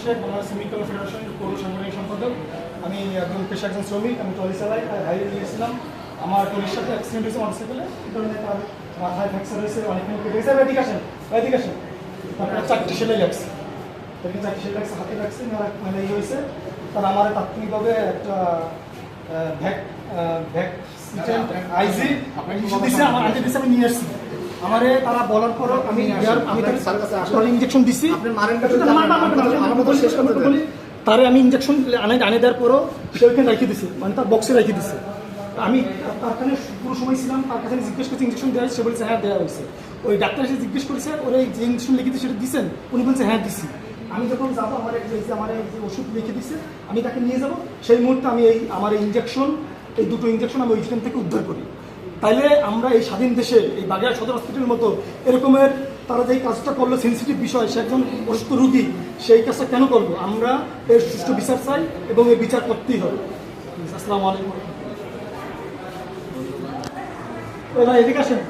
শেখ, বাংলাদেশ শ্রমিক কল্যাণ ফেডারেশনের পৌর সাংগঠনিক সম্পাদক। আমি একজন শ্রমিক, আমি ট্রলি চালাই, হাইওয়ে নিয়েছিলাম। আমার ট্রলির সাথে অ্যাক্সিডেন্ট হয়েছে মোটরসাইকেলে, এই কারণে তার মাথায় ফ্র্যাকচার হয়েছে, অনেকখানি কেটে গেছে। এদিকে আসেন, তারপরে 4টি সেলাই লাগছে, 4টি সেলাই লাগছে, হাতে লাগছে, মানে এই হয়েছে। তার আমার তাৎক্ষণিকভাবে একটা আইজি দিচ্ছে, আমার আইজি দিচ্ছে, আমি নিয়ে আসছি। আমারে তারা বলার পরও আমি তাকে ইঞ্জেকশন দিচ্ছি, তারে আমি ইঞ্জেকশন আনে দেওয়ার পরও সে ওইখানে রেখে দিছে, মানে তার বক্সে রেখে দিছে। আমি তার কাছে পুরো সময় ছিলাম, তার কাছে জিজ্ঞেস করছি ইঞ্জেকশন দেওয়া হয়েছে, সে বলছে হ্যাঁ দেওয়া হয়েছে। ওই ডাক্তার এসে জিজ্ঞেস করেছে ওরা যে ইঞ্জেকশন লিখে দিচ্ছে সেটা দিচ্ছেন, উনি বলছে হ্যাঁ দিচ্ছি। আমি যখন যাবো আমার যে ওষুধ লিখে দিচ্ছে আমি তাকে নিয়ে যাব, সেই মুহূর্তে আমি আমার ইঞ্জেকশন, এই দুটো ইঞ্জেকশন আমি ওইখান থেকে উদ্ধার করি। তাইলে আমরা এই স্বাধীন দেশে এই বাগেরহাট সদর হসপিটালের মতো এরকমের তারা যেই কাজটা করলো, সেন্সিটিভ বিষয়, সে একজন অসুস্থ রুগী, সেই কাজটা কেন করবো? আমরা এর সুষ্ঠু বিচার চাই এবং এই বিচার করতেই হবে। আসসালামু আলাইকুম। এদিকে আসেন।